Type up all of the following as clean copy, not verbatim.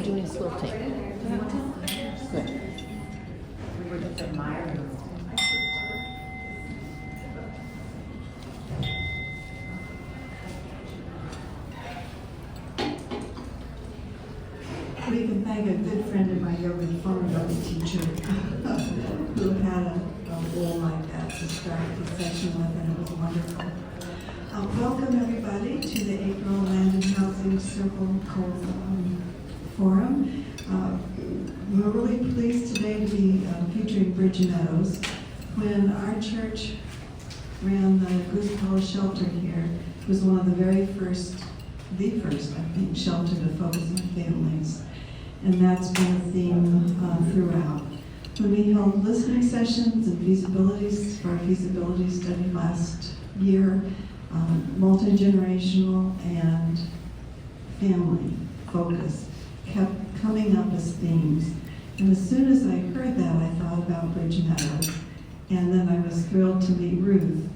doing a slow tape. Good. We were just admiring. We can thank a good friend of my yoga former yoga teacher who had a role like that to start the session with, and it was wonderful. Welcome everybody to the April Land and Housing Circle Forum. We're really pleased today to be featuring Bridge Meadows. When our church ran the Goose Hollow shelter here, it was one of the very first, I think, shelter to focus on families. And that's been a theme throughout. When we held listening sessions and feasibilities for our feasibility study last year, multi-generational and family focus kept coming up as themes. And as soon as I heard that, I thought about Bridge Meadows. And then I was thrilled to meet Ruth,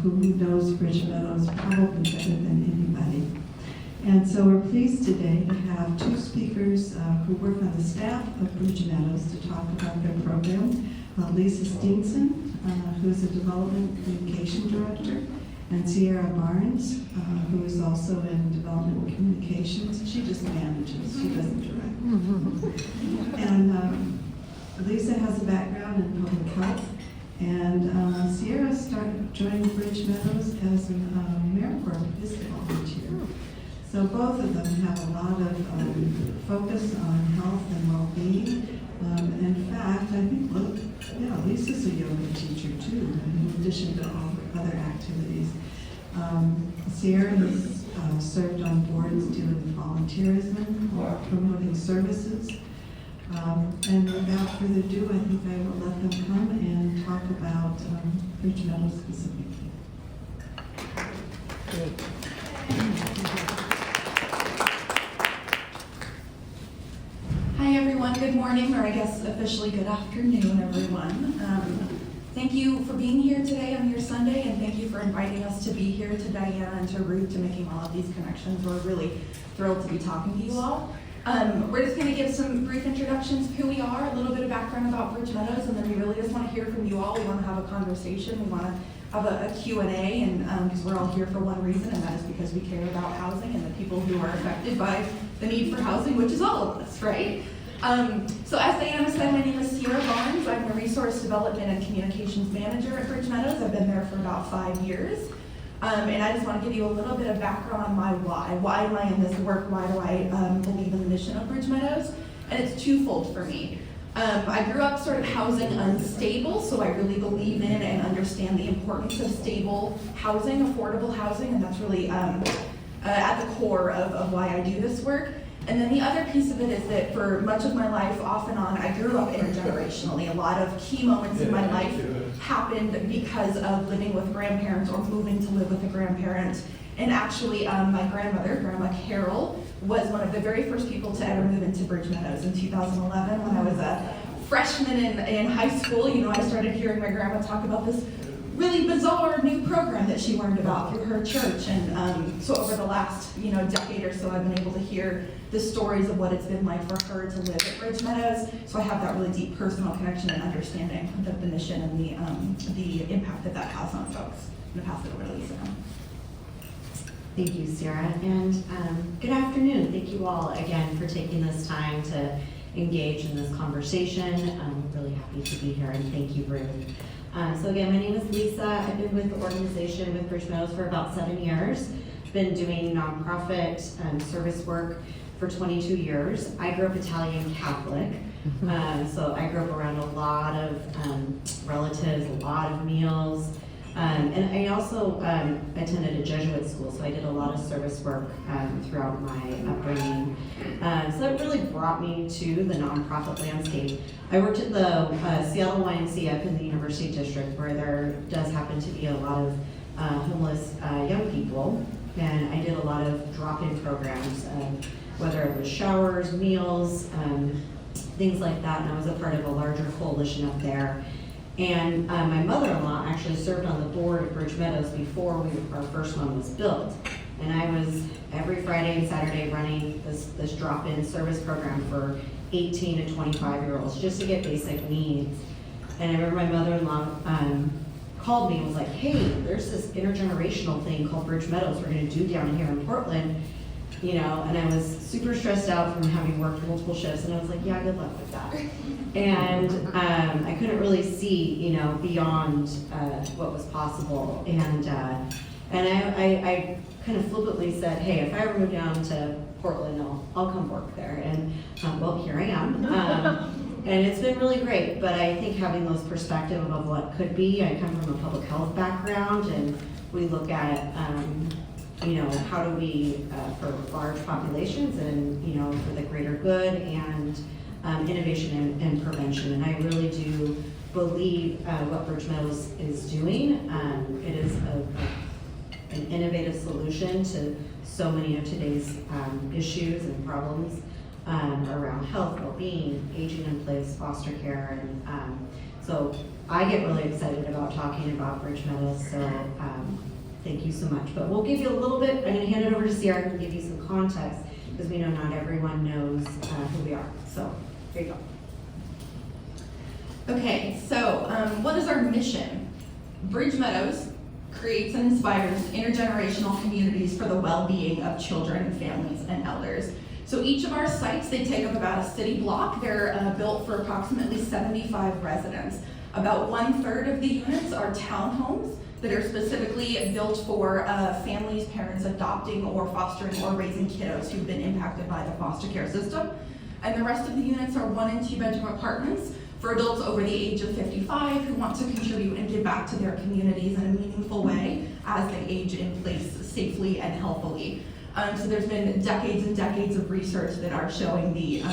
who knows Bridge Meadows probably better than anybody. And so we're pleased today to have two speakers who work on the staff of Bridge Meadows to talk about their program. Lisa Steenson, who is a Development Communication Director, and Sierra Barnes, who is also in Development Communications. She just manages, she doesn't direct. And Lisa has a background in public health, and Sierra joined Bridge Meadows as an AmeriCorps Vista volunteer. So both of them have a lot of focus on health and well-being. In fact, I think, Lisa's a yoga teacher too, in addition to all her other activities. Sierra has served on boards dealing with volunteerism or promoting services. And without further ado, I think I will let them come and talk about Bridge Meadows specifically. Hi everyone, good morning, or I guess officially good afternoon everyone. Thank you for being here today on your Sunday, and thank you for inviting us to be here, to Diana and to Ruth, to making all of these connections. We're really thrilled to be talking to you all. We're just going to give some brief introductions of who we are, a little bit of background about Bridge Meadows, and then we really just want to hear from you all. We want to have a conversation. We want to have a Q&A, and because we're all here for one reason, and that is because we care about housing and the people who are affected by the need for housing, which is all of us, right? So as Diana said, my name is Sierra Barnes. I'm the Resource Development and Communications Manager at Bridge Meadows. I've been there for about 5 years. And I just want to give you a little bit of background on my why. Why am I in this work? Why do I believe in the mission of Bridge Meadows? And it's twofold for me. I grew up sort of housing unstable, so I really believe in and understand the importance of stable housing, affordable housing, and that's really at the core of why I do this work. And then the other piece of it is that for much of my life, off and on, I grew up intergenerationally. A lot of key moments in my life happened because of living with grandparents or moving to live with a grandparent. And actually, my grandmother, Grandma Carol, was one of the very first people to ever move into Bridge Meadows in 2011 when I was a freshman in high school. You know, I started hearing my grandma talk about this really bizarre new program that she learned about through her church. And so over the last decade or so, I've been able to hear the stories of what it's been like for her to live at Bridge Meadows. So I have that really deep personal connection and understanding of the mission and the impact that has on folks. I'm going to pass it over to Lisa now. Thank you, Sarah, and good afternoon. Thank you all again for taking this time to engage in this conversation. I'm really happy to be here, and thank you, Ruth. So again, my name is Lisa. I've been with the organization with Bridge Meadows for about 7 years. Been doing nonprofit service work for 22 years. I grew up Italian Catholic, so I grew up around a lot of relatives, a lot of meals. And I also attended a Jesuit school, so I did a lot of service work throughout my upbringing. So it really brought me to the nonprofit landscape. I worked at the Seattle YMCA up in the University District, where there does happen to be a lot of homeless young people, and I did a lot of drop-in programs, whether it was showers, meals, things like that, and I was a part of a larger coalition up there. And my mother-in-law actually served on the board of Bridge Meadows before our first one was built. And I was every Friday and Saturday running this drop-in service program for 18 to 25-year-olds just to get basic needs. And I remember my mother-in-law called me and was like, hey, there's this intergenerational thing called Bridge Meadows we're gonna do down here in Portland. You know, and I was super stressed out from having worked multiple shifts, and I was like, yeah, good luck with that. And I couldn't really see, you know, beyond what was possible. And I kind of flippantly said, hey, if I ever move down to Portland, I'll come work there. And well, here I am. And it's been really great, but I think having those perspective of what could be, I come from a public health background, and we look at, you know, how do we, for large populations and, you know, for the greater good and innovation and prevention. And I really do believe what Bridge Meadows is doing. It is an innovative solution to so many of today's issues and problems around health, well-being, aging in place, foster care. And so I get really excited about talking about Bridge Meadows. So thank you so much. But we'll give you a little bit, I'm gonna hand it over to Sierra and give you some context, because we know not everyone knows who we are. So, here you go. Okay, so what is our mission? Bridge Meadows creates and inspires intergenerational communities for the well-being of children, families, and elders. So each of our sites, they take up about a city block. They're built for approximately 75 residents. About 1/3 of the units are townhomes that are specifically built for families, parents adopting or fostering or raising kiddos who've been impacted by the foster care system. And the rest of the units are 1 and 2 bedroom apartments for adults over the age of 55 who want to contribute and give back to their communities in a meaningful way as they age in place safely and healthily. So there's been decades and decades of research that are showing the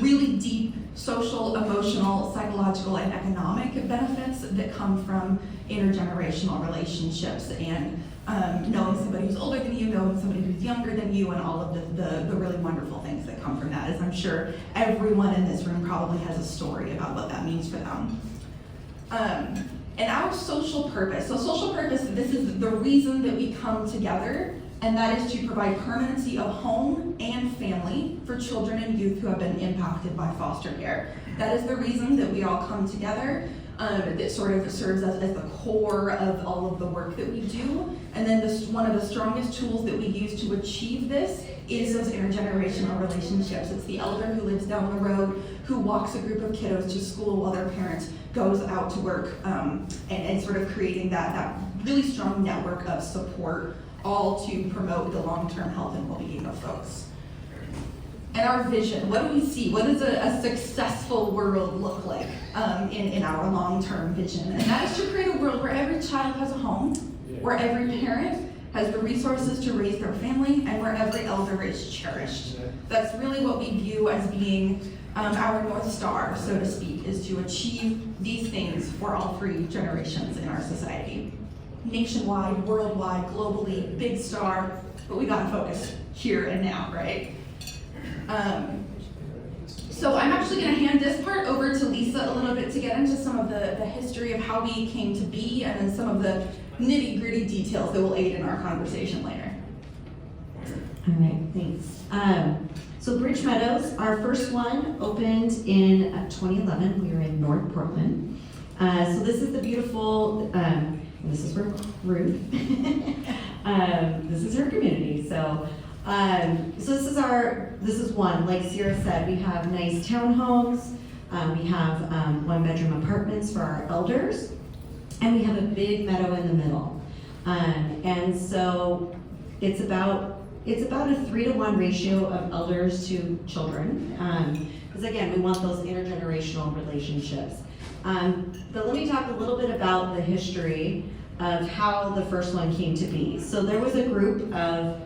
really deep social, emotional, psychological, and economic benefits that come from intergenerational relationships and knowing somebody who's older than you, knowing somebody who's younger than you, and all of the really wonderful things that come from that, as I'm sure everyone in this room probably has a story about what that means for them. And our social purpose. So social purpose, this is the reason that we come together, and that is to provide permanency of home and family for children and youth who have been impacted by foster care. That is the reason that we all come together. That sort of serves as the core of all of the work that we do. And then one of the strongest tools that we use to achieve this is those intergenerational relationships. It's the elder who lives down the road, who walks a group of kiddos to school while their parent goes out to work, and sort of creating that really strong network of support, all to promote the long-term health and well-being of folks. And our vision, what do we see? What does a successful world look like in our long-term vision? And that is to create a world where every child has a home, where every parent has the resources to raise their family, and where every elder is cherished. That's really what we view as being our North Star, so to speak, is to achieve these things for all 3 generations in our society. Nationwide, worldwide, globally, big star, but we gotta focus here and now, right? So I'm actually gonna hand this part over to Lisa a little bit to get into some of the history of how we came to be, and then some of the nitty-gritty details that will aid in our conversation later. All right, thanks. So Bridge Meadows, our first one opened in 2011. We were in North Portland. So this is the beautiful, this is Ruth. This is her community. So this is one, like Sierra said, we have nice townhomes, we have 1-bedroom apartments for our elders, and we have a big meadow in the middle. And so it's about a 3-to-1 ratio of elders to children, because again, we want those intergenerational relationships. But let me talk a little bit about the history of how the first one came to be. So there was a group of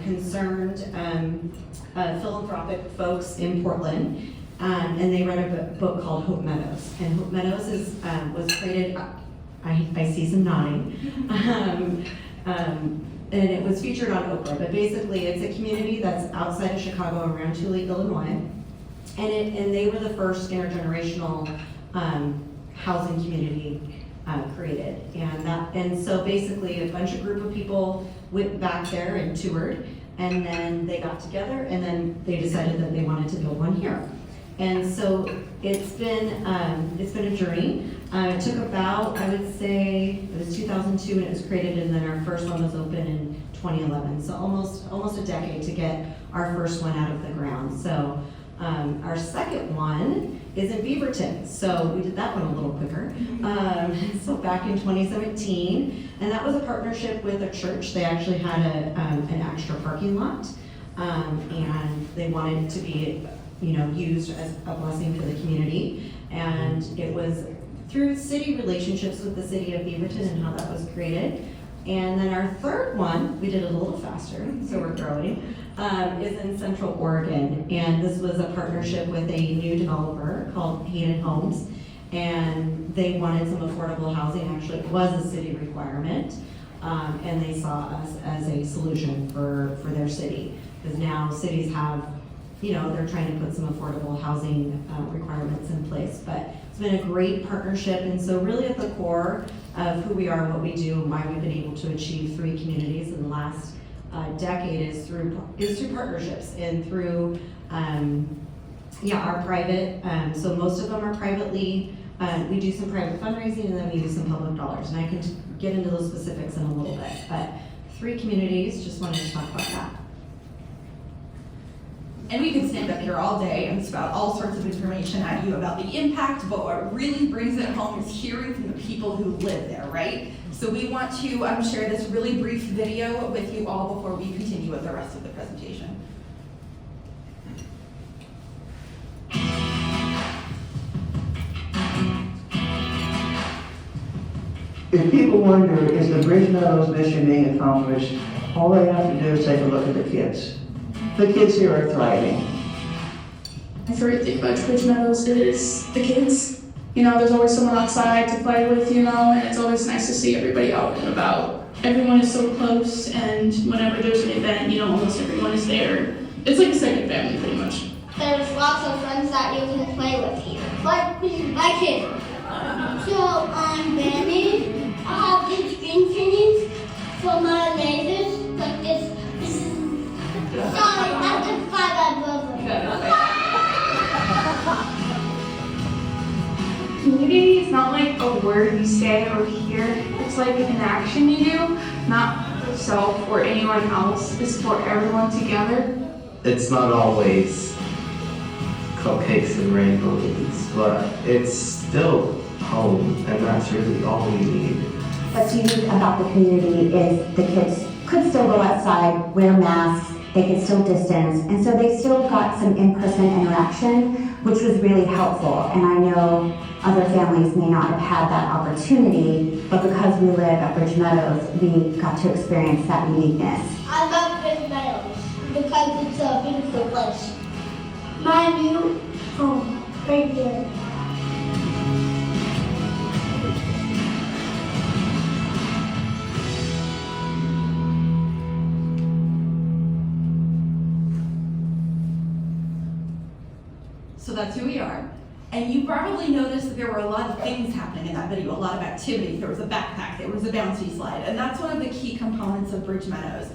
concerned philanthropic folks in Portland, and they read a book called Hope Meadows. And Hope Meadows was created, I see some nodding, and it was featured on Oprah, but basically it's a community that's outside of Chicago, around Tulare, Illinois, and they were the first intergenerational housing community created. And so basically a group of people went back there and toured, and then they got together, and then they decided that they wanted to build one here. And so it's been a journey. It took about, I would say, it was 2002 when it was created, and then our first one was open in 2011. So almost a decade to get our first one out of the ground. So our second one is in Beaverton. So we did that one a little quicker. So back in 2017, and that was a partnership with a church. They actually had an extra parking lot, and they wanted it to be, used as a blessing for the community. And it was through city relationships with the city of Beaverton and how that was created. And then our third one, we did it a little faster, so we're growing, is in Central Oregon. And this was a partnership with a new developer called Hayden Homes. And they wanted some affordable housing. Actually, it was a city requirement. And they saw us as a solution for their city. Because now cities have, they're trying to put some affordable housing requirements in place. But it's been a great partnership. And so really at the core of who we are, what we do, and why we've been able to achieve 3 communities in the last decade is through partnerships and through our private. So most of them are privately. We do some private fundraising, and then we use some public dollars. And I can get into those specifics in a little bit. But 3 communities. Just wanted to talk about that. And we could stand up here all day and spout all sorts of information at you about the impact, but what really brings it home is hearing from the people who live there, right? So we want to share this really brief video with you all before we continue with the rest of the presentation. If people wonder, is the Bridge Meadows mission being accomplished, all they have to do is take a look at the kids. The kids here are thriving. My favorite thing about Bridge Meadows is the kids. There's always someone outside to play with, and it's always nice to see everybody out and about. Everyone is so close, and whenever there's an event, almost everyone is there. It's like a second family, pretty much. There's lots of friends that you can play with here. Like my kid. So I'm Benny. I have these green things for my lasers, like this. Sorry, after 5 I love them. Community is not like a word you say or hear. It's like an action you do, not for yourself or anyone else. It's for everyone together. It's not always cupcakes and rainbows, but it's still home, and that's really all we need. What's unique about the community is the kids could still go outside, wear masks, they could still distance, and so they still got some in-person interaction, which was really helpful. And I know other families may not have had that opportunity, but because we live at Bridge Meadows, we got to experience that uniqueness. I love Bridge Meadows because it's a beautiful place. My new home, right there. So that's who we are. And you probably noticed that there were a lot of things happening in that video, a lot of activities. There was a backpack, there was a bouncy slide, and that's one of the key components of Bridge Meadows.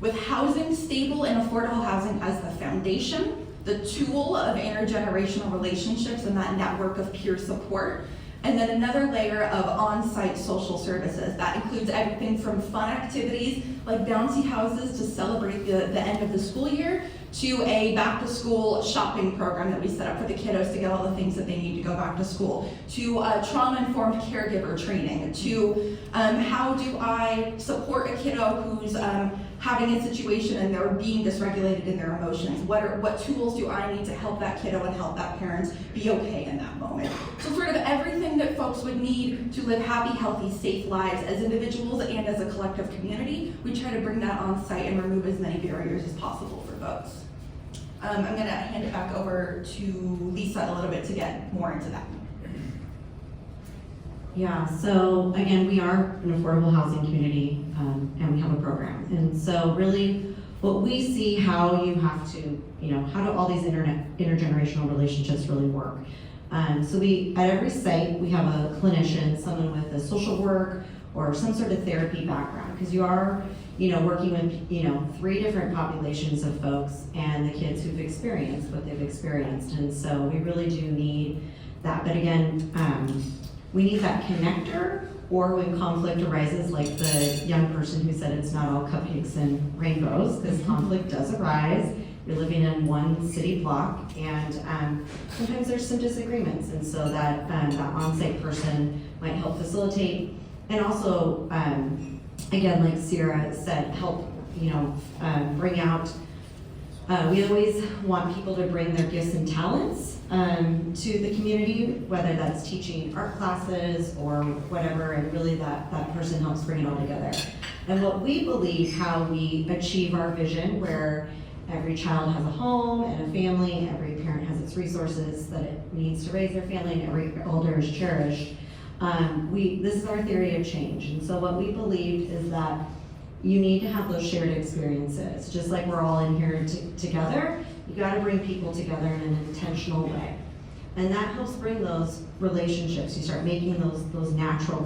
With housing, stable and affordable housing as the foundation, the tool of intergenerational relationships and that network of peer support, and then another layer of on-site social services. That includes everything from fun activities like bouncy houses to celebrate the end of the school year, to a back-to-school shopping program that we set up for the kiddos to get all the things that they need to go back to school, to trauma-informed caregiver training, to how do I support a kiddo who's having a situation and they're being dysregulated in their emotions. What tools do I need to help that kiddo and help that parent be okay in that moment? So sort of everything that folks would need to live happy, healthy, safe lives as individuals and as a collective community, we try to bring that on site and remove as many barriers as possible for folks. I'm gonna hand it back over to Lisa a little bit to get more into that. Yeah, so again, we are an affordable housing community, and we have a program. And so really what we see how you have to, how do all these intergenerational relationships really work? So at every site, we have a clinician, someone with a social work or some sort of therapy background, because you are, working with, 3 different populations of folks and the kids who've experienced what they've experienced. And so we really do need that. But again, we need that connector, or when conflict arises, like the young person who said it's not all cupcakes and rainbows, because conflict does arise. You're living in one city block, and sometimes there's some disagreements, and so that on-site person might help facilitate, and also, again, like Sierra said, help, bring out. We always want people to bring their gifts and talents to the community, whether that's teaching art classes or whatever, and really that person helps bring it all together. And what we believe, how we achieve our vision, where every child has a home and a family, every parent has its resources that it needs to raise their family, and every elder is cherished. This is our theory of change. And so what we believe is that you need to have those shared experiences. Just like we're all in here together, you gotta bring people together in an intentional way. And that helps bring those relationships. You start making those natural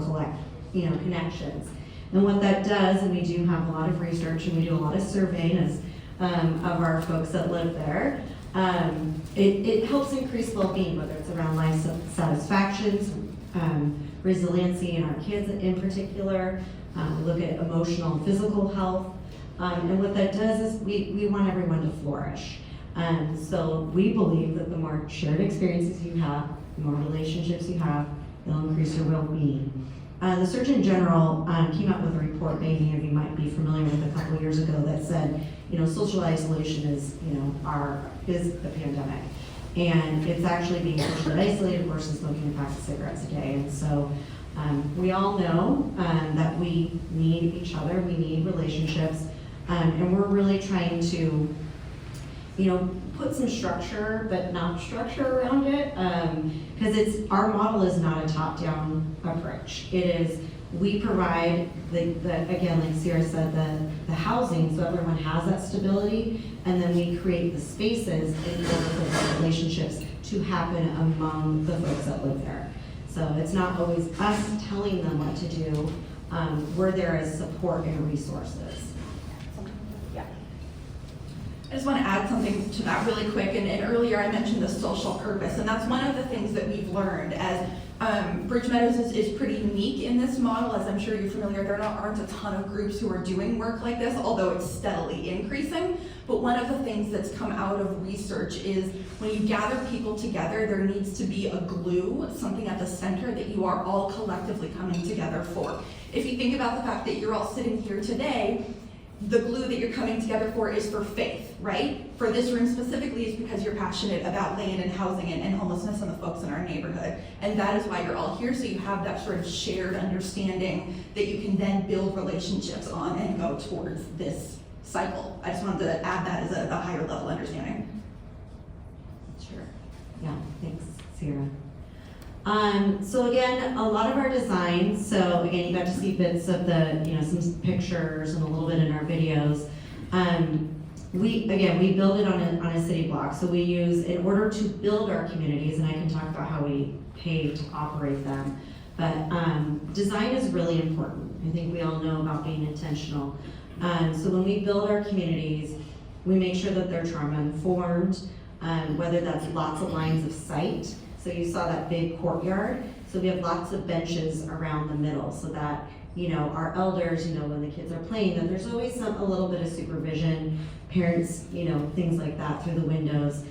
connections. And what that does, and we do have a lot of research and we do a lot of surveying of our folks that live there, it helps increase well-being, whether it's around life satisfactions, resiliency in our kids in particular. We look at emotional and physical health. And what that does is we want everyone to flourish. So we believe that the more shared experiences you have, the more relationships you have, it'll increase your well-being. The Surgeon General came out with a report, many of you might be familiar with, a couple of years ago, that said, social isolation is the pandemic. And it's actually being socially isolated versus smoking a pack of cigarettes a day. And so we all know that we need each other, we need relationships, and we're really trying to, put some structure, but not structure around it, because our model is not a top-down approach. It is, we provide again, like Sierra said, the housing, so everyone has that stability, and then we create the spaces in order for the relationships to happen among the folks that live there. So it's not always us telling them what to do. We're there as support and resources. I just want to add something to that really quick. And earlier I mentioned the social purpose, and that's one of the things that we've learned as Bridge Meadows is pretty unique in this model. As I'm sure you're familiar, there aren't a ton of groups who are doing work like this, although it's steadily increasing. But one of the things that's come out of research is when you gather people together, there needs to be a glue, something at the center that you are all collectively coming together for. If you think about the fact that you're all sitting here today, the glue that you're coming together for is for faith, right? For this room specifically is because you're passionate about land and housing and homelessness and the folks in our neighborhood. And that is why you're all here, so you have that sort of shared understanding that you can then build relationships on and go towards this cycle. I just wanted to add that as a higher level understanding. Sure. Yeah, thanks, Sierra. So again, a lot of our designs, so again, you got to see bits of the, some pictures and a little bit in our videos. We build it on a city block. So we use, in order to build our communities, and I can talk about how we pay to operate them, but design is really important. I think we all know about being intentional. So when we build our communities, we make sure that they're trauma-informed, whether that's lots of lines of sight. So you saw that big courtyard. So we have lots of benches around the middle so that, our elders, when the kids are playing, that there's always a little bit of supervision, parents, things like that through the windows.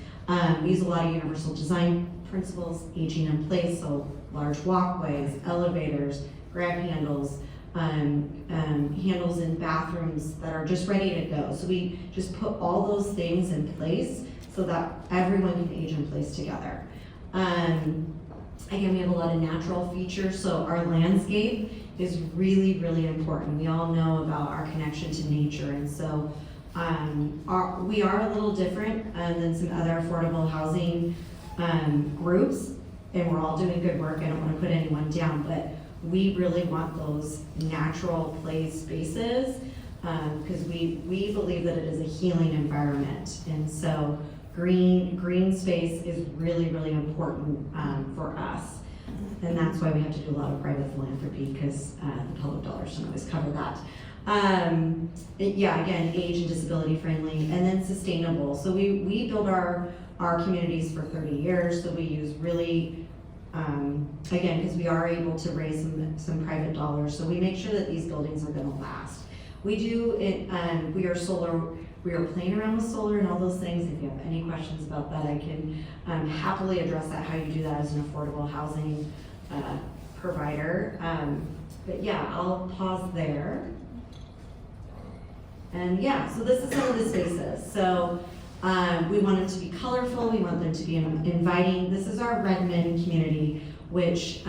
We use a lot of universal design principles, aging in place, so large walkways, elevators, grab handles, handles in bathrooms that are just ready to go. So we just put all those things in place so that everyone can age in place together. Again, we have a lot of natural features, so our landscape is really, really important. We all know about our connection to nature, and so we are a little different than some other affordable housing groups, and we're all doing good work. I don't want to put anyone down, but we really want those natural play spaces because we believe that it is a healing environment, and so green space is really, really important for us. And that's why we have to do a lot of private philanthropy, because the public dollars don't always cover that. Yeah, again, age and disability friendly, and then sustainable. So we build our communities for 30 years, so we use really, again, because we are able to raise some private dollars, so we make sure that these buildings are gonna last. We do it, we are playing around with solar and all those things. If you have any questions about that, I can happily address that, how you do that as an affordable housing provider. But yeah, I'll pause there. And yeah, so this is some of the spaces. So we want them to be colorful, we want them to be inviting. This is our Redmond community, which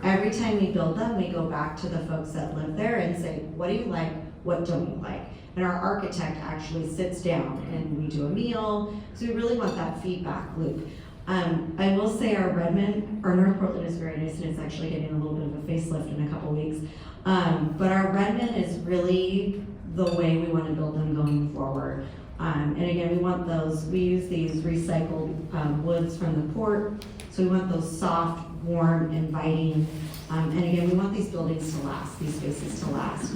every time we build them, we go back to the folks that live there and say, what do you like, what don't you like? And our architect actually sits down and we do a meal, so we really want that feedback loop. I will say our North Portland is very nice, and it's actually getting a little bit of a facelift in a couple weeks. But our Redmond is really the way we want to build them going forward. And again, we use these recycled woods from the port, so we want those soft, warm, inviting, and again, we want these buildings to last, these spaces to last.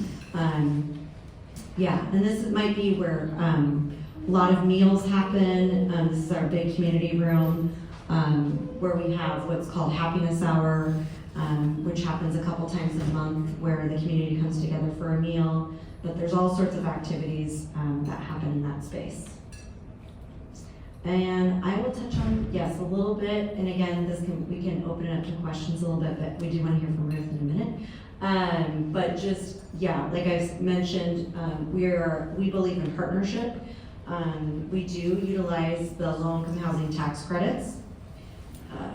Yeah, and this might be where a lot of meals happen. This is our big community room, where we have what's called Happiness Hour, which happens a couple times a month, where the community comes together for a meal. But there's all sorts of activities that happen in that space. And I will touch on, yes, a little bit, and again, we can open it up to questions a little bit, but we do want to hear from Ruth in a minute. But just, yeah, like I mentioned, we believe in partnership. We do utilize the low-income housing tax credits.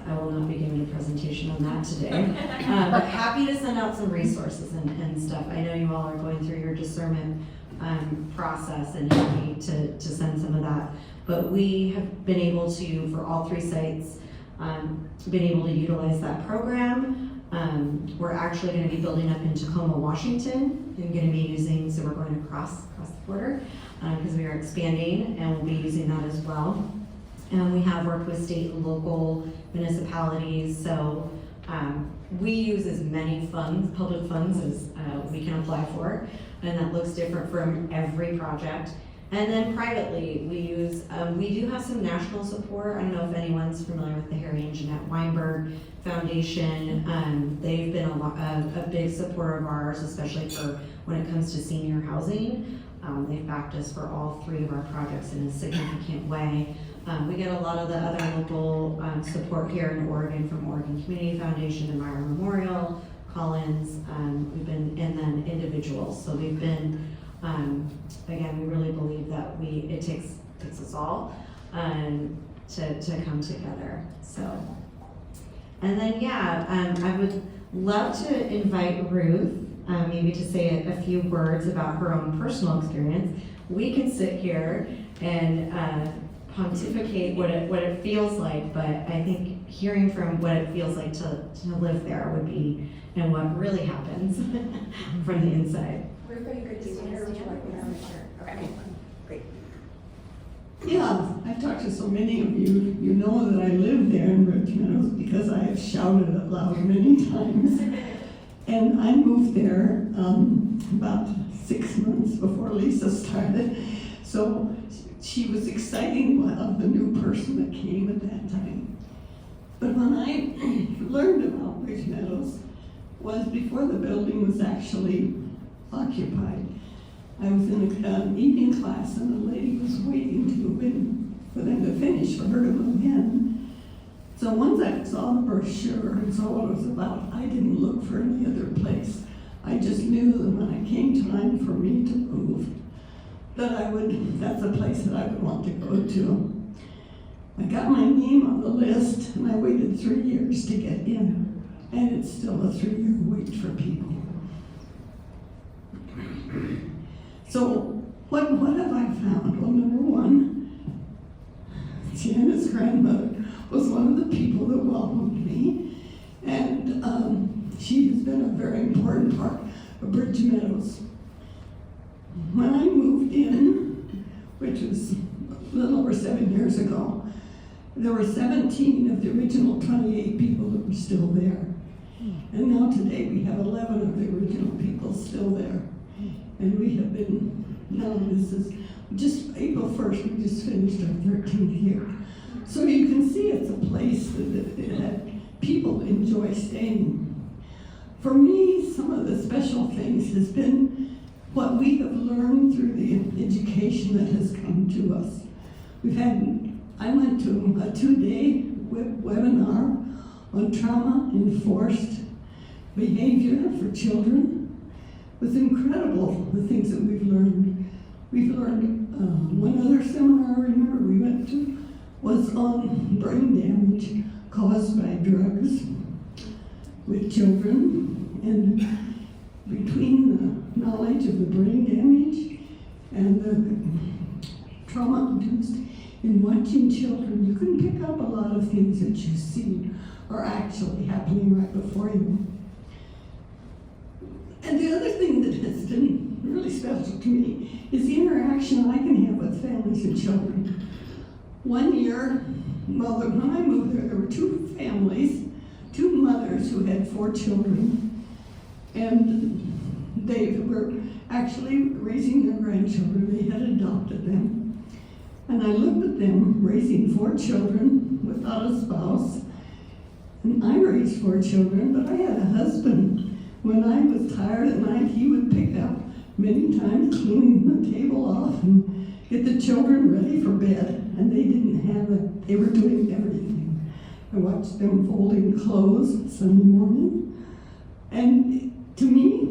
I will not be giving a presentation on that today. But happy to send out some resources and stuff. I know you all are going through your discernment process, and happy to send some of that. But we have been able to, for all 3 sites, been able to utilize that program. We're actually going to be building up in Tacoma, Washington, and going to be using, so we're going across the border, because we are expanding, and we'll be using that as well. And we have worked with state and local municipalities, so we use as many funds, public funds, as we can apply for, and that looks different from every project. And then privately, we do have some national support. I don't know if anyone's familiar with the Harry and Jeanette Weinberg Foundation. They've been a big supporter of ours, especially for when it comes to senior housing. They've backed us for all 3 of our projects in a significant way. We get a lot of the other local support here in Oregon from Oregon Community Foundation and Meyer Memorial, Collins, and then individuals. So we've been, again, we really believe that it takes us all to come together. So, and then yeah, I would love to invite Ruth maybe to say a few words about her own personal experience. We can sit here and pontificate what it feels like, but I think hearing from what it feels like to live there would be, and what really happens from the inside. Ruth, are you good to stand, or would you like me to sit? Okay, great. Yeah, I've talked to so many of you. You know that I live there in Bridge Meadows because I have shouted it loud many times. And I moved there about 6 months before Lisa started. So she was exciting of the new person that came at that time. But when I learned about Bridge Meadows was before the building was actually occupied. I was in an evening class, and the lady was waiting for them to finish for her to move in. So once I saw the brochure and saw what it was about, I didn't look for any other place. I just knew that when it came time for me to move, that's a place that I would want to go to. I got my name on the list, and I waited 3 years to get in, and it's still a 3-year wait for people. So what have I found? Well, number one, Sienna's grandmother was one of the people that welcomed me, and she has been a very important part of Bridge Meadows. When I moved in, which was a little over 7 years ago, there were 17 of the original 28 people that were still there. And now today we have 11 of the original people still there. And we have been, now this is just April 1st, we just finished our 13th year. So you can see it's a place that people enjoy staying. For me, some of the special things has been what we have learned through the education that has come to us. I went to a 2-day webinar on trauma-enforced behavior for children. It was incredible, the things that we've learned. We've learned one other seminar I remember we went to was on brain damage caused by drugs with children, and between the knowledge of the brain damage and the trauma induced in watching children, you can pick up a lot of things that you see are actually happening right before you. And the other thing that has been really special to me is the interaction I can have with families and children. One year, well, when I moved there were 2 families, 2 mothers who had 4 children, and they were actually raising their grandchildren. They had adopted them. And I looked at them raising 4 children without a spouse. And I raised 4 children, but I had a husband. When I was tired at night, he would pick up many times, clean the table off and get the children ready for bed. And they didn't have it. They were doing everything. I watched them folding clothes Sunday morning. And to me,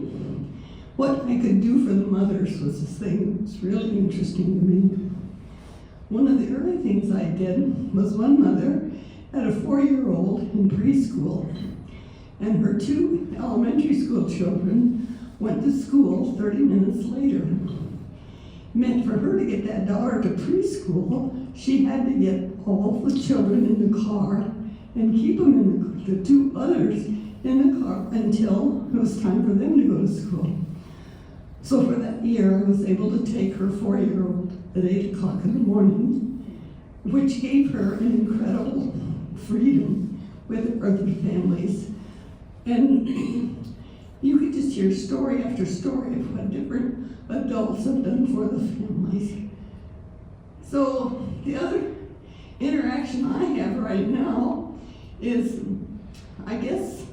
what I could do for the mothers was the thing that was really interesting to me. One of the early things I did was one mother had a 4-year-old in preschool, and her 2 elementary school children went to school 30 minutes later. Meant for her to get that daughter to preschool, she had to get all the children in the car and keep them in the 2 others in the car until it was time for them to go to school. So for that year, I was able to take her 4-year-old at 8 o'clock in the morning, which gave her an incredible freedom with other families. And you could just hear story after story of what different adults have done for the families. So the other interaction I have right now is, I guess,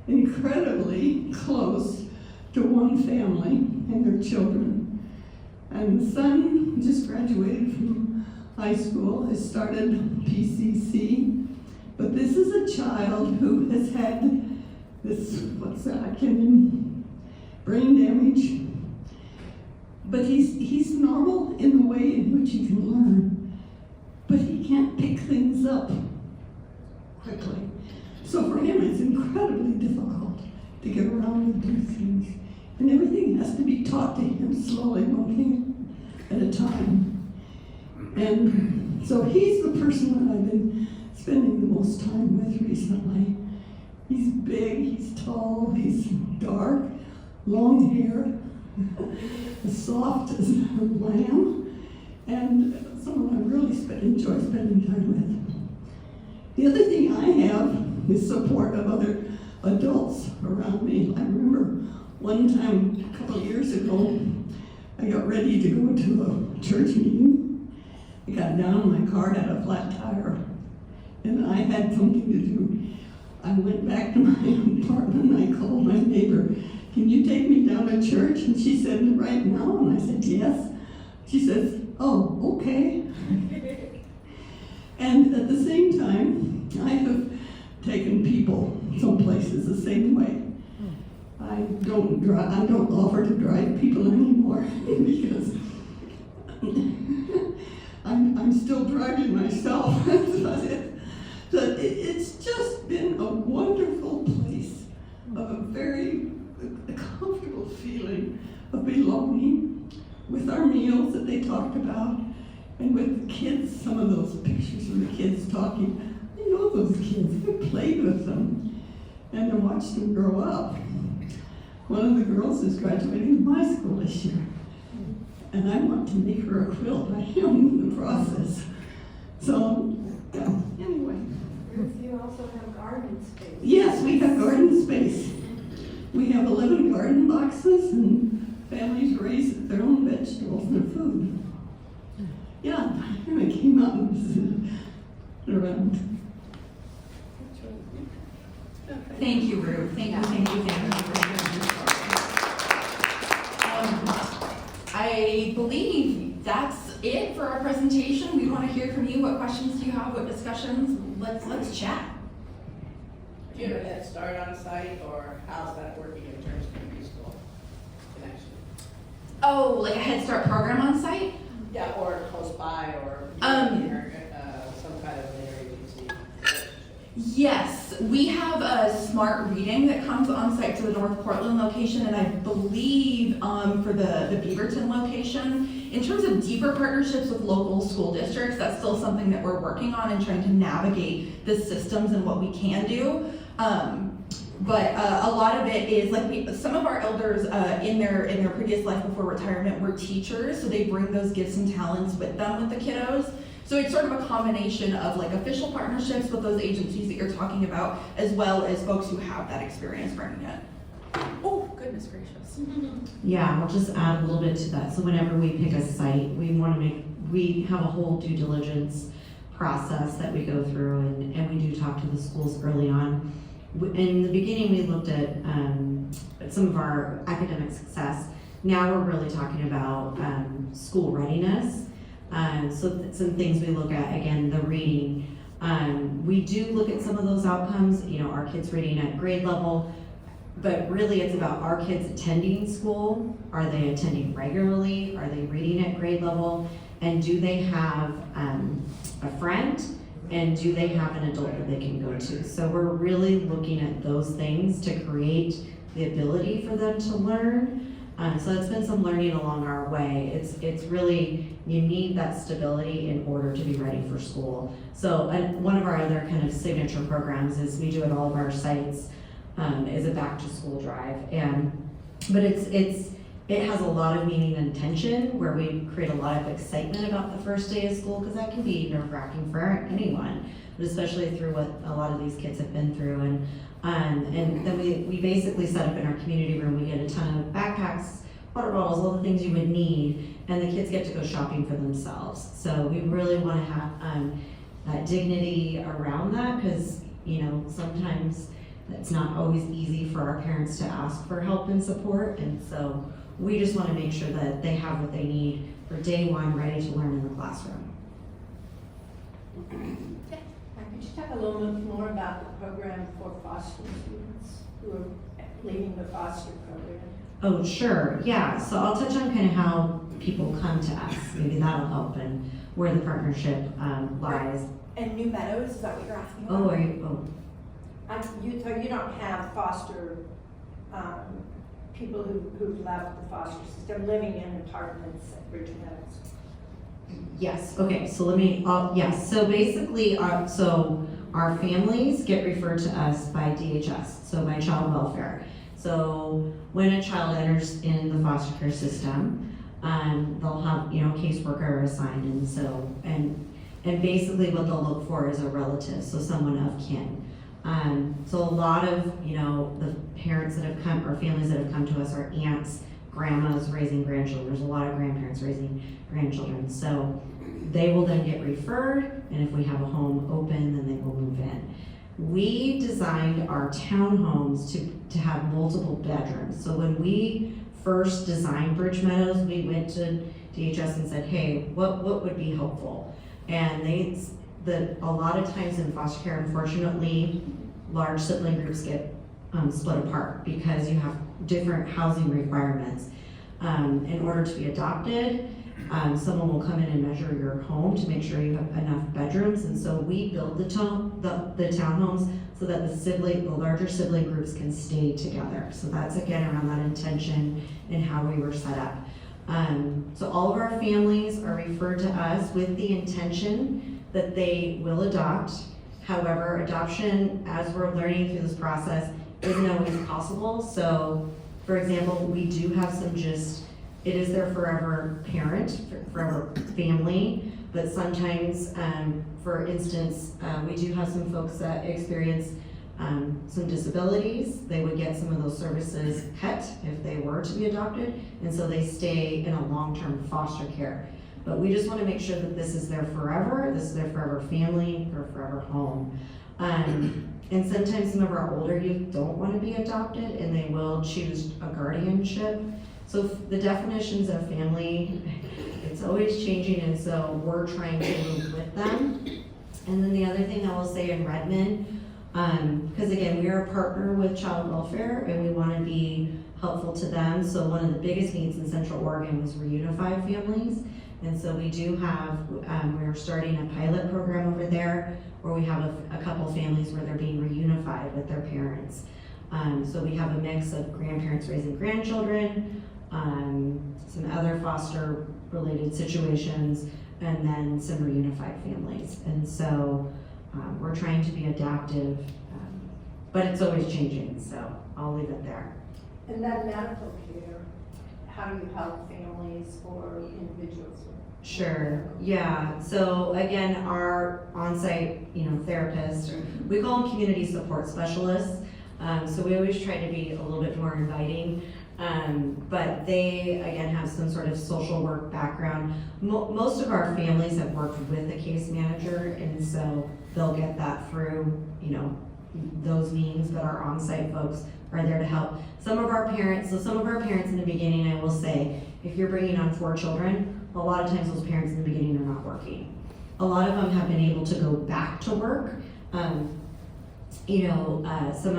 incredibly close to one family and their children. And the son just graduated from high school, has started PCC, but this is a child who has had this, brain damage. But he's normal in the way in which he can learn, but he can't pick things up quickly. So for him, it's incredibly difficult to get around and do things. And everything has to be taught to him slowly, one thing at a time. And so he's the person that I've been spending the most time with recently. He's big, he's tall, he's dark, long hair, as soft as a lamb, and someone I really enjoy spending time with. The other thing I have is support of other adults around me. I remember one time, a couple of years ago, I got ready to go to a church meeting. I got down, my car had a flat tire, and I had something to do. I went back to my apartment and I called my neighbor, "Can you take me down to church?" And she said, "Right now?" And I said, "Yes." She says, "Oh, okay." And at the same time, I have taken people some places the same way. I don't offer to drive people anymore because I'm still driving myself. But it's just been a wonderful place of a very comfortable feeling of belonging with our meals that they talked about, and with the kids, some of those pictures of the kids talking. I know those kids, I played with them, and I watched them grow up. One of the girls is graduating from high school this year, and I want to make her a quilt. I am in the process. So, yeah. garden space. Yes, we have garden space. We have 11 garden boxes and families raise their own vegetables and food. Yeah, and I came out and visited around. Thank you, Ruth. Thank you for sharing your story. I believe that's it for our presentation. We want to hear from you. What questions do you have? What discussions? Let's chat. Do you have a head start on site, or how's that working in terms of preschool connection? Oh, like a Head Start program on site? Yeah, or close by, or some kind of interagency relationship. Yes, we have a smart reading that comes on site to the North Portland location, and I believe for the Beaverton location. In terms of deeper partnerships with local school districts, that's still something that we're working on and trying to navigate the systems and what we can do. But a lot of it is like some of our elders in their previous life before retirement were teachers, so they bring those gifts and talents with them with the kiddos. So it's sort of a combination of like official partnerships with those agencies that you're talking about, as well as folks who have that experience bringing it. Oh, goodness gracious. Yeah, I'll just add a little bit to that. So whenever we pick a site, we have a whole due diligence process that we go through, and we do talk to the schools early on. In the beginning, we looked at some of our academic success. Now we're really talking about school readiness. So some things we look at, again, the reading. We do look at some of those outcomes, our kids reading at grade level, but really it's about our kids attending school. Are they attending regularly? Are they reading at grade level? And do they have a friend? And do they have an adult that they can go to? So we're really looking at those things to create the ability for them to learn. So it's been some learning along our way. It's really, you need that stability in order to be ready for school. So one of our other kind of signature programs is we do at all of our sites is a back to school drive. But it has a lot of meaning and intention where we create a lot of excitement about the first day of school, because that can be nerve-wracking for anyone, but especially through what a lot of these kids have been through. And then we basically set up in our community room, we get a ton of backpacks, water bottles, all the things you would need, and the kids get to go shopping for themselves. So we really want to have that dignity around that, because sometimes it's not always easy for our parents to ask for help and support, and so we just want to make sure that they have what they need for day one, ready to learn in the classroom. Could you talk a little bit more about the program for foster students who are leaving the foster program? Oh, sure, yeah. So I'll touch on kind of how people come to us. Maybe that'll help and where the partnership lies. And New Meadows, is that what you're asking about? Oh, are you? Oh. So you don't have foster people who've left the foster system living in apartments at Bridge Meadows? Yes, okay, so let me, yes, so basically, our families get referred to us by DHS, so by child welfare. So when a child enters in the foster care system, they'll have, caseworker assigned, and basically what they'll look for is a relative, so someone of kin. So a lot of, the parents that have come, or families that have come to us are aunts, grandmas raising grandchildren. There's a lot of grandparents raising grandchildren. So they will then get referred, and if we have a home open, then they will move in. We designed our townhomes to have multiple bedrooms. So when we first designed Bridge Meadows, we went to DHS and said, hey, what would be helpful? And a lot of times in foster care, unfortunately, large sibling groups get split apart because you have different housing requirements. In order to be adopted, someone will come in and measure your home to make sure you have enough bedrooms, and so we build the townhomes so that the larger sibling groups can stay together. So that's again around that intention and how we were set up. So all of our families are referred to us with the intention that they will adopt. However, adoption, as we're learning through this process, isn't always possible. So, for example, we do have it is their forever parent, forever family, but sometimes, for instance, we do have some folks that experience some disabilities, they would get some of those services cut if they were to be adopted, and so they stay in a long-term foster care. But we just want to make sure that this is their forever, this is their forever family, or forever home. And sometimes some of our older youth don't want to be adopted, and they will choose a guardianship. So the definitions of family, it's always changing, and so we're trying to move with them. And then the other thing I will say in Redmond, because again, we are a partner with Child Welfare, and we want to be helpful to them. So one of the biggest needs in Central Oregon was reunified families. And so we do have, we're starting a pilot program over there where we have a couple families where they're being reunified with their parents. So we have a mix of grandparents raising grandchildren, some other foster related situations, and then some reunified families. And so we're trying to be adaptive, but it's always changing, so I'll leave it there. And then medical care, how do you help families or individuals? Sure, yeah. So again, our on-site, therapists, we call them community support specialists. So we always try to be a little bit more inviting. But they, again, have some sort of social work background. Most of our families have worked with a case manager, and so they'll get that through, those means, but our on-site folks are there to help. Some of our parents in the beginning, I will say, if you're bringing on 4 children, a lot of times those parents in the beginning are not working. A lot of them have been able to go back to work. Some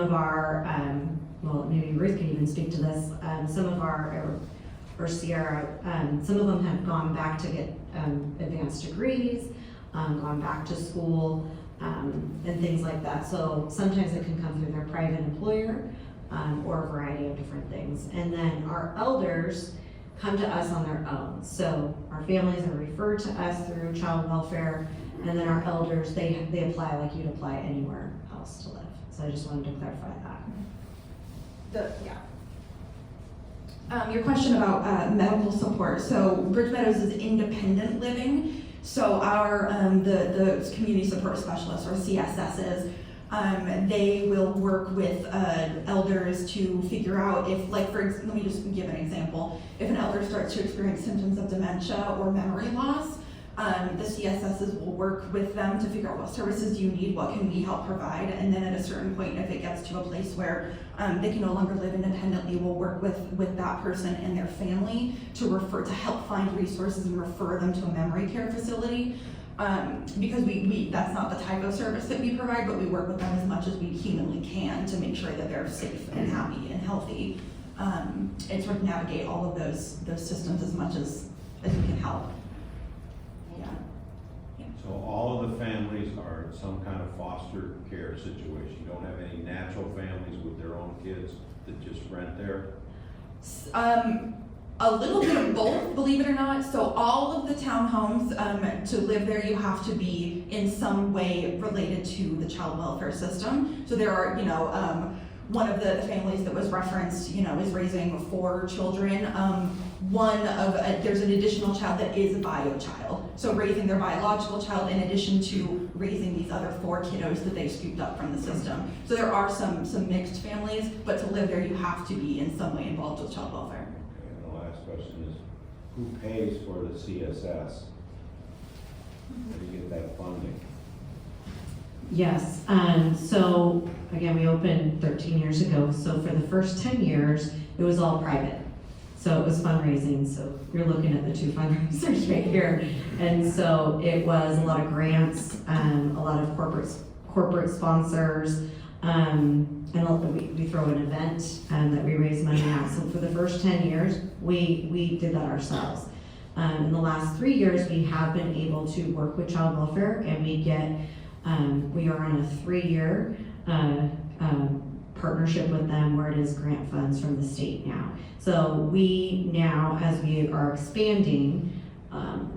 of our, well, maybe Ruth can even speak to this, some of our, or Sierra, some of them have gone back to get advanced degrees, gone back to school, and things like that. So sometimes it can come through their private employer, or a variety of different things. And then our elders come to us on their own. So our families are referred to us through child welfare, and then our elders, they apply like you'd apply anywhere else to live. So I just wanted to clarify that. Your question about medical support. So Bridge Meadows is independent living. So our the community support specialists, or CSSs, they will work with elders to figure out if, like, let me just give an example. If an elder starts to experience symptoms of dementia or memory loss, the CSSs will work with them to figure out what services do you need, what can we help provide, and then at a certain point, if it gets to a place where they can no longer live independently, we'll work with that person and their family to help find resources and refer them to a memory care facility. Because we that's not the type of service that we provide, but we work with them as much as we humanly can to make sure that they're safe and happy and healthy, and sort of navigate all of those systems as much as we can help. So all of the families are in some kind of foster care situation. You don't have any natural families with their own kids that just rent there? A little bit of both, believe it or not. So all of the townhomes, to live there, you have to be in some way related to the child welfare system. So there are, one of the families that was referenced, is raising 4 children. There's an additional child that is a bio child. So raising their biological child in addition to raising these other 4 kiddos that they've scooped up from the system. So there are some mixed families, but to live there, you have to be in some way involved with child welfare. And the last question is, who pays for the CSS? Where do you get that funding? Yes, so again, we opened 13 years ago. So for the first 10 years, it was all private. So it was fundraising. So you're looking at the 2 fundraisers right here. And so it was a lot of grants, a lot of corporate sponsors, and we throw an event that we raise money at. So for the first 10 years, we did that ourselves. In the last 3 years, we have been able to work with child welfare, and we are on a 3-year partnership with them where it is grant funds from the state now. So we now, as we are expanding,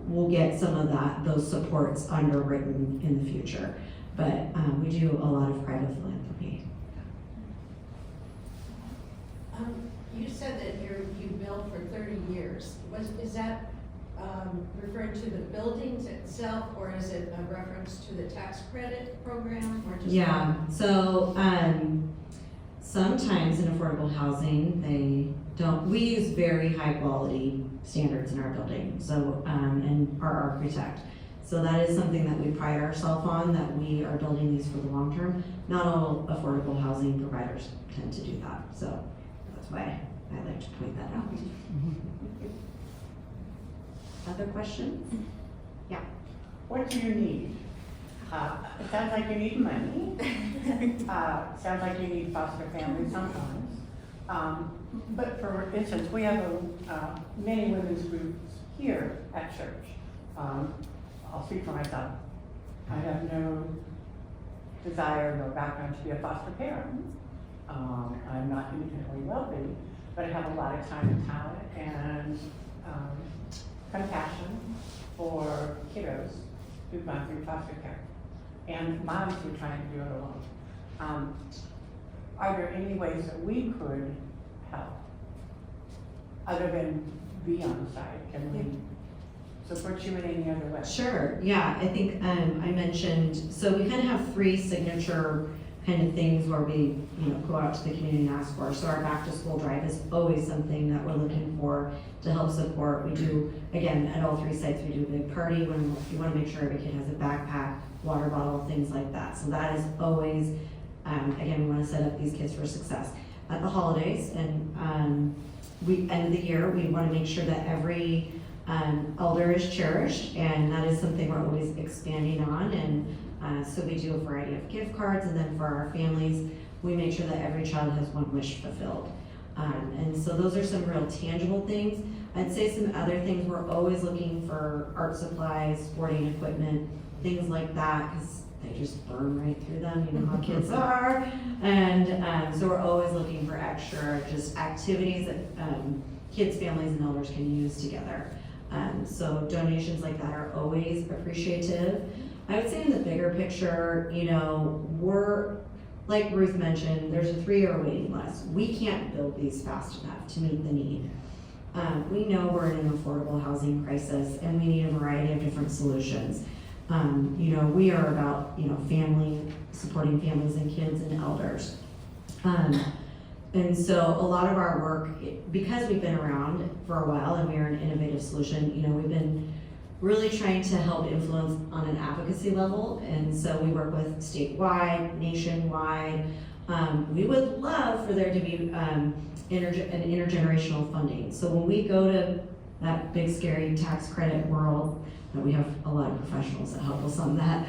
we'll get some of those supports underwritten in the future. But we do a lot of private philanthropy. You said that you built for 30 years. Is that referring to the buildings itself, or is it a reference to the tax credit program, or just? Yeah, so, sometimes in affordable housing, we use very high quality standards in our building, so, and our architect. So that is something that we pride ourselves on, that we are building these for the long term. Not all affordable housing providers tend to do that, so that's why I like to point that out. Other questions? Yeah. What do you need? It sounds like you need money. Sounds like you need foster families sometimes. But for instance, we have many women's groups here at church. I'll speak for myself. I have no desire, no background to be a foster parent. I'm not independently wealthy, but I have a lot of time and talent and compassion for kiddos who've gone through foster care and moms who are trying to do it alone. Are there any ways that we could help other than be on the side? Can we support you in any other way? Sure, yeah, I think I mentioned, so we kind of have 3 signature kind of things where we, go out to the community and ask for. So our back to school drive is always something that we're looking for to help support. We do, again, at all 3 sites, we do a big party when we want to make sure every kid has a backpack, water bottle, things like that. So that is always, again, we want to set up these kids for success. At the holidays and end of the year, we want to make sure that every elder is cherished, and that is something we're always expanding on. And so we do a variety of gift cards, and then for our families, we make sure that every child has one wish fulfilled. And so those are some real tangible things. I'd say some other things, we're always looking for art supplies, sporting equipment, things like that, because they just burn right through them, you know how kids are. And so we're always looking for extra just activities that kids, families, and elders can use together. So donations like that are always appreciative. I would say in the bigger picture, we're, like Ruth mentioned, there's a 3-year waiting list. We can't build these fast enough to meet the need. We know we're in an affordable housing crisis, and we need a variety of different solutions. We are about, supporting families and kids and elders. And so a lot of our work, because we've been around for a while and we are an innovative solution, we've been really trying to help influence on an advocacy level. And so we work with statewide, nationwide. We would love for there to be an intergenerational funding. So when we go to that big, scary tax credit world, that we have a lot of professionals that help us on that,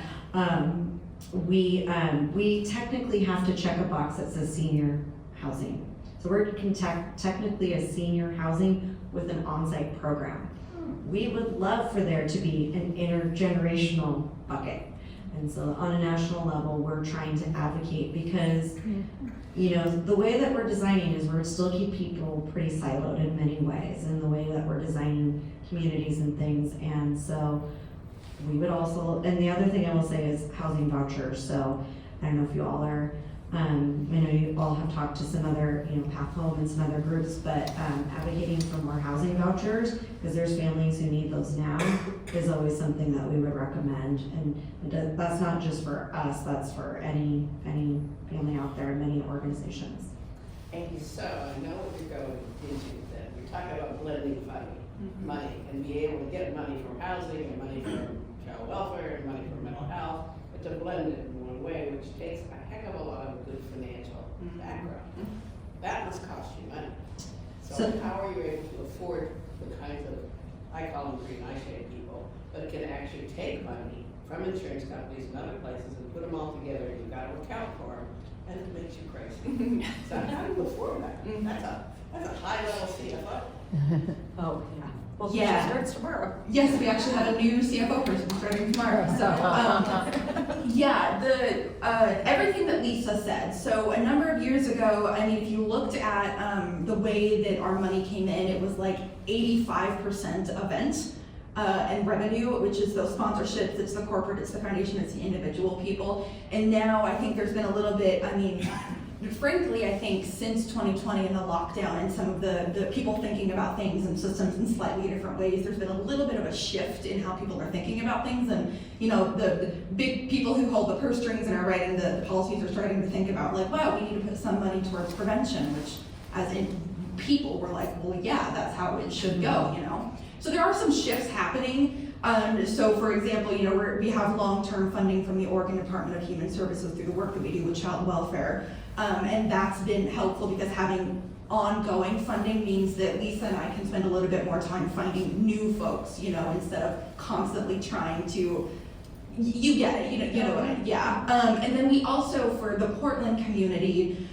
we technically have to check a box that says senior housing. So we're technically a senior housing with an on-site program. We would love for there to be an intergenerational bucket. And so on a national level, we're trying to advocate because, the way that we're designing is we're still keep people pretty siloed in many ways, in the way that we're designing communities and things. And so we would also, and the other thing I will say is housing vouchers. So I don't know if you all are, I know you all have talked to some other, Path Home and some other groups, but advocating for more housing vouchers, because there's families who need those now, is always something that we would recommend. And that's not just for us, that's for any family out there, many organizations. Thank you. So I know what you're going into then. You're talking about blending money and be able to get money from housing and money from child welfare and money from mental health, but to blend it in one way, which takes a heck of a lot of good financial background. That must cost you money. So how are you able to afford the kinds of, I call them green eyeshade people, but can actually take money from insurance companies and other places and put them all together, and you've got to account for them, and it makes you crazy. So how do you afford that? That's a high level CFO. Oh, yeah. Well, Yeah. she starts tomorrow. Yes, we actually have a new CFO person starting tomorrow. So, everything that Lisa said. So a number of years ago, if you looked at the way that our money came in, it was like 85% event and revenue, which is those sponsorships, it's the corporate, it's the foundation, it's the individual people. And now I think there's been a little bit, frankly, I think since 2020 and the lockdown and some of the people thinking about things and systems in slightly different ways, there's been a little bit of a shift in how people are thinking about things. And, you know, the big people who hold the purse strings and are writing the policies are starting to think about, like, wow, we need to put some money towards prevention, which as in people were like, well, yeah, that's how it should go, you know? So there are some shifts happening. So for example, you know, we have long-term funding from the Oregon Department of Human Services through the work that we do with child welfare. And that's been helpful because having ongoing funding means that Lisa and I can spend a little bit more time finding new folks, you know, instead of constantly trying to, you get it, you know what I, yeah. And then we also, for the Portland community,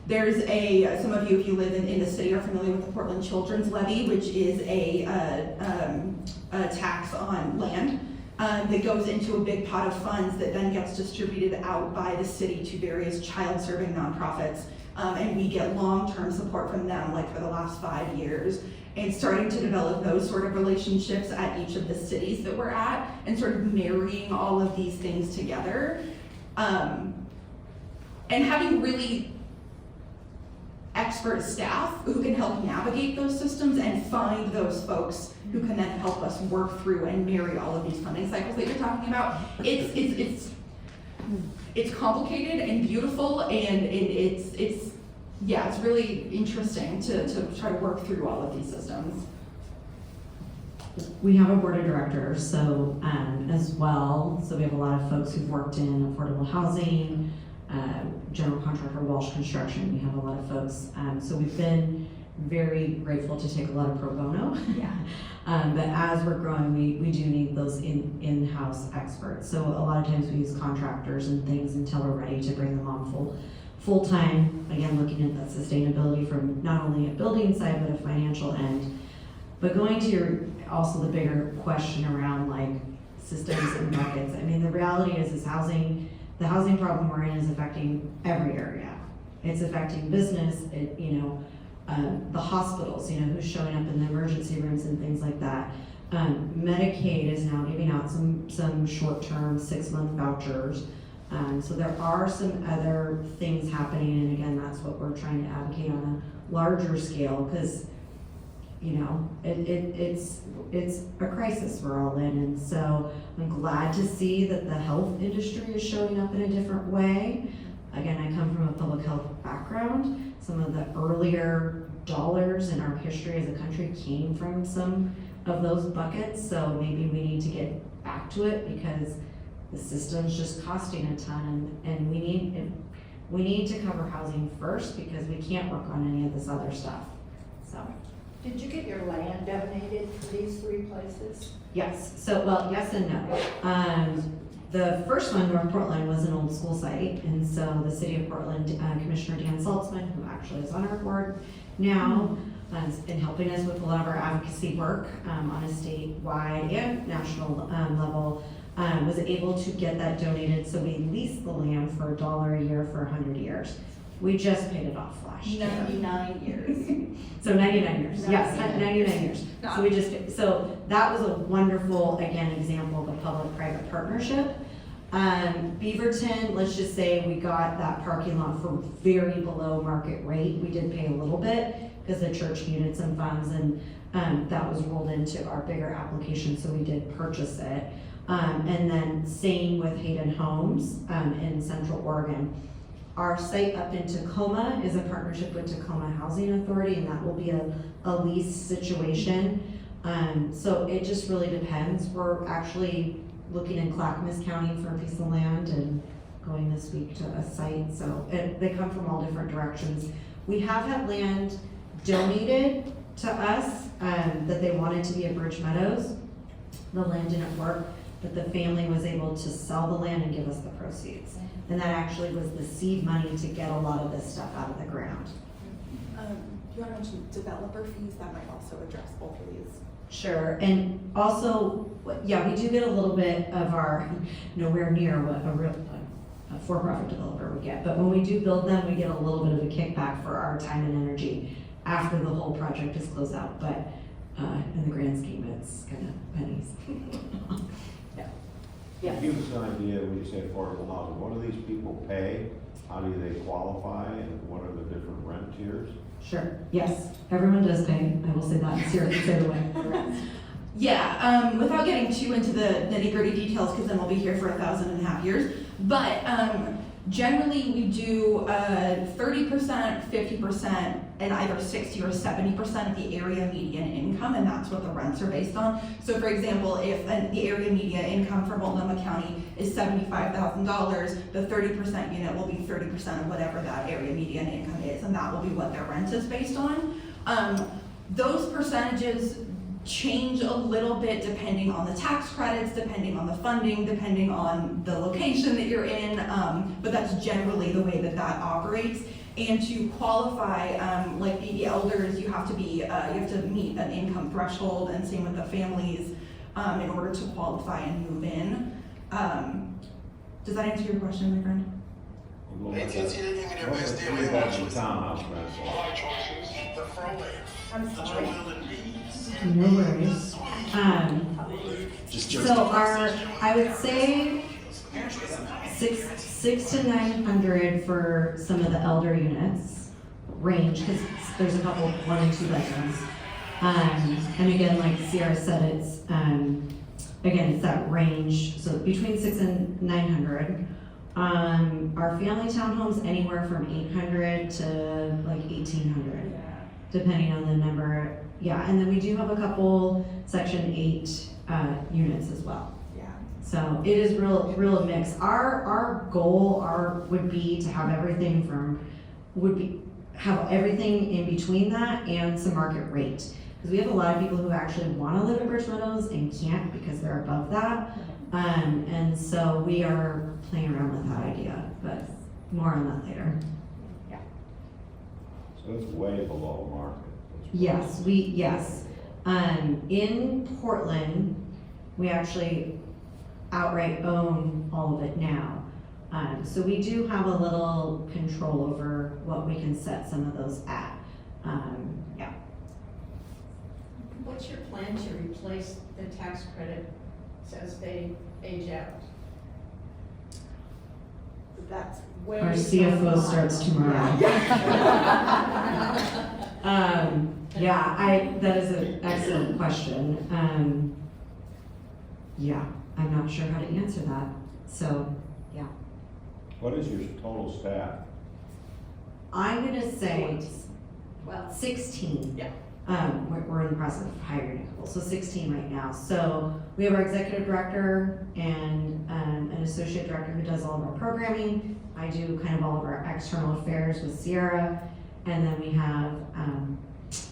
there's some of you, if you live in the city, are familiar with the Portland Children's Levy, which is a tax on land that goes into a big pot of funds that then gets distributed out by the city to various child-serving nonprofits. And we get long-term support from them, like for the last 5 years, and starting to develop those sort of relationships at each of the cities that we're at, and sort of marrying all of these things together. And having really expert staff who can help navigate those systems and find those folks who can then help us work through and marry all of these funding cycles that you're talking about. It's complicated and beautiful, and it's really interesting to try to work through all of these systems. We have a board of directors, so as well. So we have a lot of folks who've worked in affordable housing, general contractor, Walsh Construction. We have a lot of folks. So we've been very grateful to take a lot of pro bono. Yeah. But as we're growing, we do need those in-house experts. So a lot of times we use contractors and things until we're ready to bring them on full-time. Again, looking at that sustainability from not only a building side, but a financial end. But going to also the bigger question around like systems and markets. I mean, the reality is the housing problem we're in is affecting every area. It's affecting business, the hospitals, who's showing up in the emergency rooms and things like that. Medicaid is now giving out some short-term 6-month vouchers. So there are some other things happening, and again, that's what we're trying to advocate on a larger scale, because it's a crisis we're all in, and so I'm glad to see that the health industry is showing up in a different way. Again, I come from a public health background. Some of the earlier dollars in our history as a country came from some of those buckets, so maybe we need to get back to it because the system's just costing a ton, and we need to cover housing first because we can't work on any of this other stuff. So. Did you get your land donated for these 3 places? Yes. So, well, yes and no. The first one, North Portland, was an old school site, and so the City of Portland Commissioner Dan Saltzman, who actually is on our board now, has been helping us with a lot of our advocacy work on a statewide and national level, was able to get that donated. So we leased the land for $1 a year for 100 years. We just paid it off last year. 99 years. So 99 years, yes, 99 years. So that was a wonderful, again, example of a public-private partnership. Beaverton, let's just say we got that parking lot for very below market rate. We did pay a little bit because the church needed some funds, and that was rolled into our bigger application, so we did purchase it. And then same with Hayden Homes in Central Oregon. Our site up in Tacoma is a partnership with Tacoma Housing Authority, and that will be a lease situation. So it just really depends. We're actually looking in Clackamas County for a piece of land and going this week to a site. So they come from all different directions. We have had land donated to us that they wanted to be at Bridge Meadows. The land didn't work, but the family was able to sell the land and give us the proceeds. And that actually was the seed money to get a lot of this stuff out of the ground. Do you want to mention developer fees? That might also address both of these. Sure, and also, yeah, we do get a little bit of our, nowhere near what a for-profit developer would get, but when we do build them, we get a little bit of a kickback for our time and energy after the whole project is closed out, but in the grand scheme, it's kind of pennies. Yeah. Yes. Give us an idea when you say affordable housing, what do these people pay? How do they qualify, and what are the different rent tiers? Sure, yes, everyone does pay, I will say that, Sarah can say the way. Yeah, without getting too into the nitty-gritty details, because then we'll be here for 1.5 years, but generally we do 30%, 50%, and either 60 or 70% of the area median income, and that's what the rents are based on. So for example, if the area median income for Multnomah County is $75,000, the 30% unit will be 30% of whatever that area median income is, and that will be what their rent is based on. Those percentages change a little bit depending on the tax credits, depending on the funding, depending on the location that you're in, but that's generally the way that that operates. And to qualify, like the elders, you have to be, you have to meet an income threshold, and same with the families, in order to qualify and move in. Does that answer your question, my friend? Townhouse rents. I'm sorry. No worries. So I would say six to 900 for some of the elder units range, because there's a couple 1 and 2 bedrooms. And again, like Sierra said, it's again, it's that range, so between 6 and 900. Our family townhomes anywhere from 800 to like 1,800, depending on the number. Yeah, and then we do have a couple Section 8 units as well. Yeah. So it is real mix. Our goal would be to have everything have everything in between that and some market rate. Because we have a lot of people who actually want to live in Bridge Meadows and can't because they're above that. And so we are playing around with that idea, but more on that later. Yeah. So it's way below market. Yes, in Portland, we actually outright own all of it now. So we do have a little control over what we can set some of those at. Yeah. What's your plan to replace the tax credit as they age out? That's where Our CFO starts tomorrow. That is an excellent question. Yeah, I'm not sure how to answer that. So, yeah. What is your total staff? I'm gonna say 16. Yeah. We're in the process of hiring people, so 16 right now. So we have our executive director and an associate director who does all of our programming. I do kind of all of our external affairs with Sierra, and then we have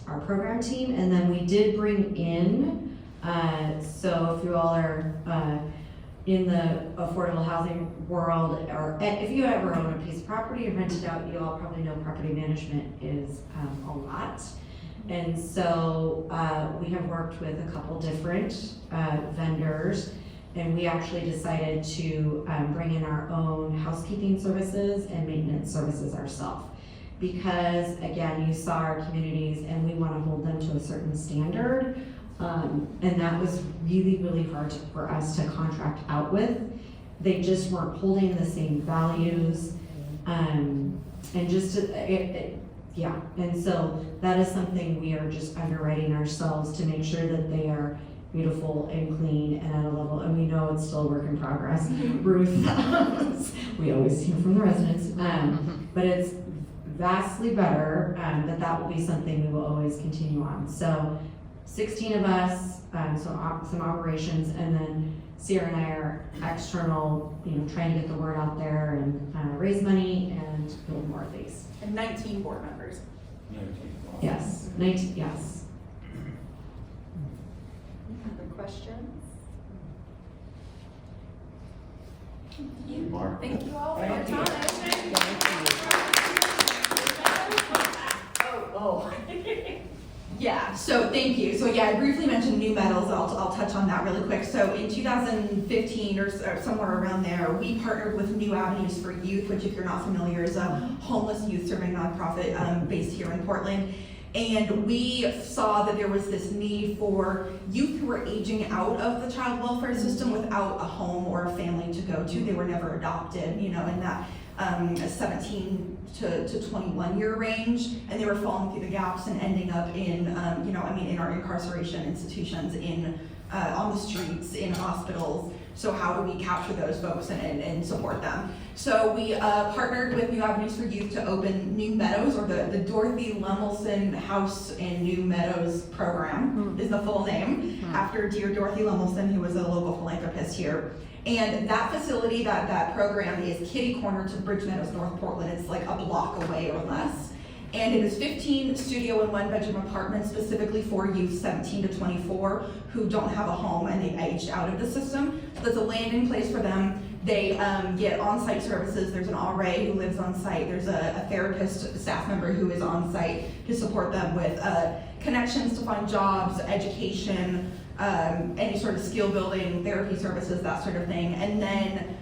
our program team, and then we did bring in, so if you all are in the affordable housing world, or if you ever own a piece of property and rent it out, you all probably know property management is a lot. And so we have worked with a couple different vendors, and we actually decided to bring in our own housekeeping services and maintenance services ourselves. Because again, you saw our communities and we want to hold them to a certain standard. And that was really, really hard for us to contract out with. They just weren't holding the same values. And just, yeah. And so that is something we are just underwriting ourselves to make sure that they are beautiful and clean and at a level, and we know it's still a work in progress. Ruth, we always hear from the residents, but it's vastly better, that will be something we will always continue on. So 16 of us, some operations, and then Sierra and I are external, trying to get the word out there and raise money and build more of these. And 19 board members. 19. Yes, 19, yes. Other questions? Mark. Thank you all for your time. Oh. Yeah, so thank you. So yeah, I briefly mentioned New Meadows. I'll touch on that really quick. So in 2015 or somewhere around there, we partnered with New Avenues for Youth, which if you're not familiar is a homeless youth serving nonprofit based here in Portland. And we saw that there was this need for youth who were aging out of the child welfare system without a home or a family to go to. They were never adopted, you know, in that 17 to 21 year range, and they were falling through the gaps and ending up in, you know, I mean, in our incarceration institutions, in on the streets, in hospitals. So how do we capture those folks and support them? So we partnered with New Avenues for Youth to open New Meadows, or the Dorothy Lemelson House in New Meadows program is the full name, after dear Dorothy Lemelson, who was a local philanthropist here. And that facility, that program is kitty corner to Bridge Meadows, North Portland. It's like a block away or less. And it is 15 studio and 1-bedroom apartments specifically for youth 17 to 24 who don't have a home and they've aged out of the system. So that's a landing place for them. They get on-site services. There's an RA who lives on site. There's a therapist staff member who is on site to support them with connections to find jobs, education, any sort of skill building, therapy services, that sort of thing. And then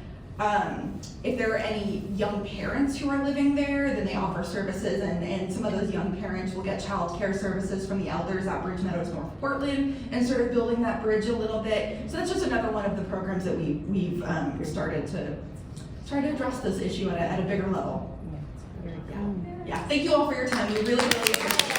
if there are any young parents who are living there, then they offer services, and some of those young parents will get child care services from the elders at Bridge Meadows, North Portland, and sort of building that bridge a little bit. So that's just another one of the programs that we've started to try to address this issue at a bigger level. Yeah, thank you all for your time. We really appreciate it.